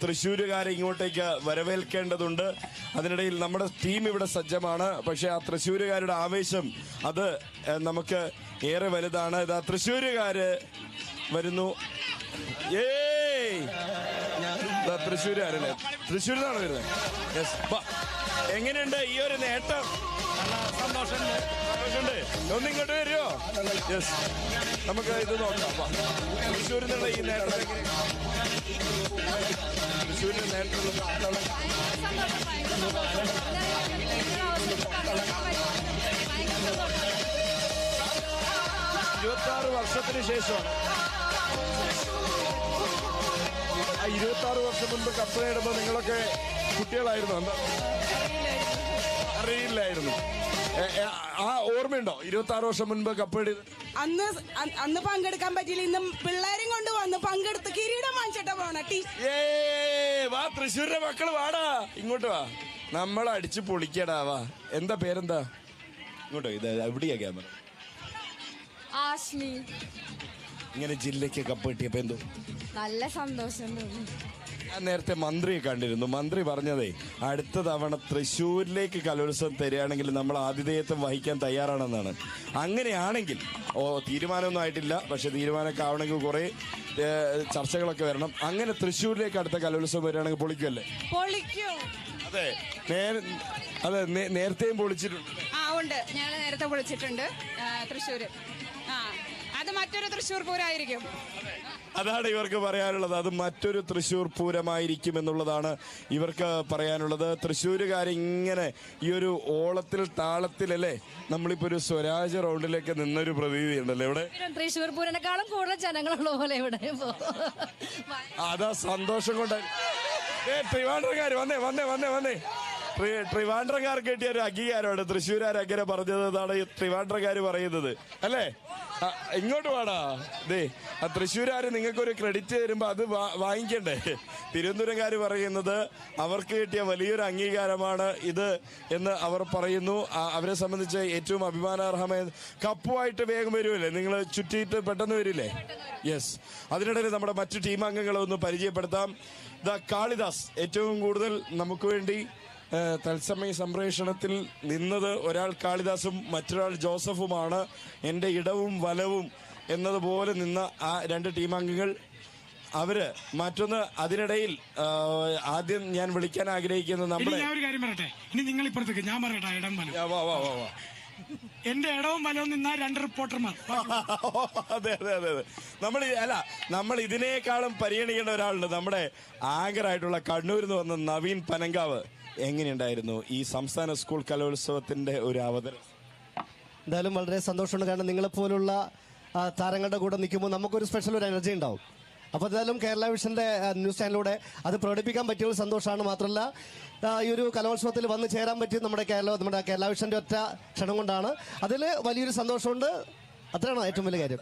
തൃശ്ശൂരുകാരെ ഇങ്ങോട്ടേക്ക് വരവേൽക്കേണ്ടതുണ്ട്. അതിനിടയിൽ നമ്മുടെ ടീം ഇവിടെ സജ്ജമാണ്. പക്ഷെ ആ തൃശ്ശൂരുകാരുടെ ആവേശം അത് നമുക്ക് ഏറെ വലുതാണ്. ഇതാ തൃശ്ശൂരുകാര് വരുന്നു. തൃശ്ശൂരുകാരല്ലേ? തൃശ്ശൂരിൽ നിന്നാണ് വരുന്നത്. എങ്ങനെയുണ്ട് ഈ ഒരു നേട്ടം? സന്തോഷമുണ്ട്. ഒന്നിങ്ങോട്ട് വരുമോ? യെസ്, നമുക്ക് ഇത് നോക്കാം. തൃശ്ശൂരിൽ നിന്നുള്ള ഈ നേട്ടം തൃശ്ശൂരിന്റെ നേട്ടം 26 വർഷത്തിന് ശേഷമാണ്. 26 വർഷം മുൻപ് കപ്പ് നേടുമ്പോൾ നിങ്ങളൊക്കെ കുട്ടികളായിരുന്നു? എന്താ അറിയില്ലായിരുന്നു. ആ ഓർമ്മയുണ്ടോ 26 വർഷം മുൻപ് കപ്പ് നേടിയത്? അന്ന് പങ്കെടുക്കാൻ പറ്റിയില്ല. ഇന്നും പിള്ളേരും കൊണ്ട് വന്ന് പങ്കെടുത്ത് കിരീടം വാങ്ങിച്ചിട്ടാ പോണ. വാ തൃശ്ശൂരിന്റെ മക്കള് വാടാ, ഇങ്ങോട്ട് വാ, നമ്മൾ അടിച്ചു പൊളിക്കടാ. വാ, എന്താ പേരെന്താ? ഇങ്ങോട്ടോ, ഇത് എവിടെയാ ക്യാമറ? ആശ്മി. ഇങ്ങനെ ജില്ലയ്ക്ക് കപ്പ് കിട്ടിയപ്പോ എന്തോ നല്ല സന്തോഷം തോന്നി. ഞാൻ നേരത്തെ മന്ത്രിയെ കണ്ടിരുന്നു. മന്ത്രി പറഞ്ഞതേ അടുത്ത തവണ തൃശ്ശൂരിലേക്ക് കലോത്സവം തരികയാണെങ്കിൽ നമ്മൾ ആതിഥേയത്വം വഹിക്കാൻ തയ്യാറാണെന്നാണ്. അങ്ങനെയാണെങ്കിൽ തീരുമാനമൊന്നും ആയിട്ടില്ല, പക്ഷെ തീരുമാനമൊക്കെ ആവണമെങ്കിൽ കുറെ ചർച്ചകളൊക്കെ വരണം. അങ്ങനെ തൃശ്ശൂരിലേക്ക് അടുത്ത കലോത്സവം വരികയാണെങ്കിൽ പൊളിക്കുമല്ലേ? പൊളിക്കും. അതെ, അതെ, നേരത്തെയും പൊളിച്ചിട്ടുണ്ട്. ഉണ്ട്, ഞങ്ങൾ നേരത്തെ പൊളിച്ചിട്ടുണ്ട് തൃശ്ശൂര്. അത് മറ്റൊരു തൃശ്ശൂർ പൂരമായിരിക്കും. അതാണ് ഇവർക്ക് പറയാനുള്ളത്. അത് മറ്റൊരു തൃശ്ശൂർ പൂരമായിരിക്കും എന്നുള്ളതാണ് ഇവർക്ക് പറയാനുള്ളത്. തൃശ്ശൂരുകാരിങ്ങനെ ഈ ഒരു ഓളത്തിൽ താളത്തിലല്ലേ നമ്മളിപ്പോ ഒരു സ്വരാജ് റൗണ്ടിലേക്ക് നിന്നൊരു പ്രതീതി ഉണ്ടല്ലോ ഇവിടെ. തൃശ്ശൂർ പൂരനേക്കാളും കൂടുതൽ ജനങ്ങളുള്ള പോലെ ഇവിടെ. അതാ സന്തോഷം കൊണ്ട്. ട്രിവാൻഡ്രംകാർ വന്നേ വന്നേ വന്നേ വന്നേ ട്രിവാൻഡ്രംകാർ കിട്ടിയ ഒരു അംഗീകാരമാണ് തൃശ്ശൂരാർ അങ്ങനെ പറഞ്ഞതാണ് ട്രിവാൻഡ്രംകാർ പറയുന്നത് അല്ലേ? ഇങ്ങോട്ട് വാടാ. ദേ, ആ തൃശ്ശൂരാര് നിങ്ങൾക്കൊരു ക്രെഡിറ്റ് തരുമ്പോ അത് വാങ്ങിക്കണ്ടേ? തിരുവനന്തപുരംകാര് പറയുന്നത് അവർക്ക് കിട്ടിയ വലിയൊരു അംഗീകാരമാണ് ഇത് എന്ന് അവർ പറയുന്നു. അവരെ സംബന്ധിച്ച് ഏറ്റവും അഭിമാനാർഹമായ കപ്പുമായിട്ട് വേഗം വരുമല്ലേ? നിങ്ങൾ ചുറ്റിയിട്ട് പെട്ടെന്ന് വരില്ലേ? യെസ്. അതിനിടയിൽ നമ്മുടെ മറ്റു ടീം അംഗങ്ങളെ ഒന്ന് പരിചയപ്പെടുത്താം. കാളിദാസ് ഏറ്റവും കൂടുതൽ നമുക്ക് വേണ്ടി തത്സമയ സംപ്രേഷണത്തിൽ നിന്നത് ഒരാൾ കാളിദാസും മറ്റൊരാൾ ജോസഫുമാണ്. എൻ്റെ ഇടവും വലവും എന്നതുപോലെ നിന്ന ആ രണ്ട് ടീമംഗങ്ങൾ അവര്. മറ്റൊന്ന് അതിനിടയിൽ ആദ്യം ഞാൻ വിളിക്കാൻ ആഗ്രഹിക്കുന്നത് നമ്മുടെ ഒരു കാര്യം പറയട്ടെ. ഇനി നിങ്ങൾ ഇപ്പുറത്തേക്ക് ഞാൻ പറയട്ടെ. ഇടം വലം. എന്റെ ഇടവും വലവും നിന്ന രണ്ട് റിപ്പോർട്ടർമാർ. അതെ അതെ അതെ അതെ. നമ്മൾ ഇതിനേക്കാളും പരിഗണിക്കേണ്ട ഒരാളുണ്ട്. നമ്മുടെ ആങ്കറായിട്ടുള്ള കണ്ണൂരിൽ നിന്ന് വന്ന നവീൻ പനങ്കാവ്. എങ്ങനെയുണ്ടായിരുന്നു ഈ സംസ്ഥാന സ്കൂൾ കലോത്സവത്തിന്റെ ഒരു അവതരണം? എന്തായാലും വളരെ സന്തോഷമുണ്ട്. കാരണം നിങ്ങളെപ്പോലുള്ള താരങ്ങളുടെ കൂടെ നിൽക്കുമ്പോൾ നമുക്കൊരു സ്പെഷ്യൽ ഒരു എനർജി ഉണ്ടാവും. അപ്പോൾ എന്തായാലും കേരള വിഷന്റെ ന്യൂസ് ചാനലിലൂടെ അത് പ്രകടിപ്പിക്കാൻ പറ്റിയ ഒരു സന്തോഷമാണ്. മാത്രമല്ല ഈ ഒരു കലോത്സവത്തിൽ വന്ന് ചേരാൻ പറ്റിയത് നമ്മുടെ കേരള വിഷന്റെ ഒറ്റ ക്ഷണം കൊണ്ടാണ്. അതിൽ വലിയൊരു സന്തോഷമുണ്ട്. അത്രയാണോ ഏറ്റവും വലിയ കാര്യം?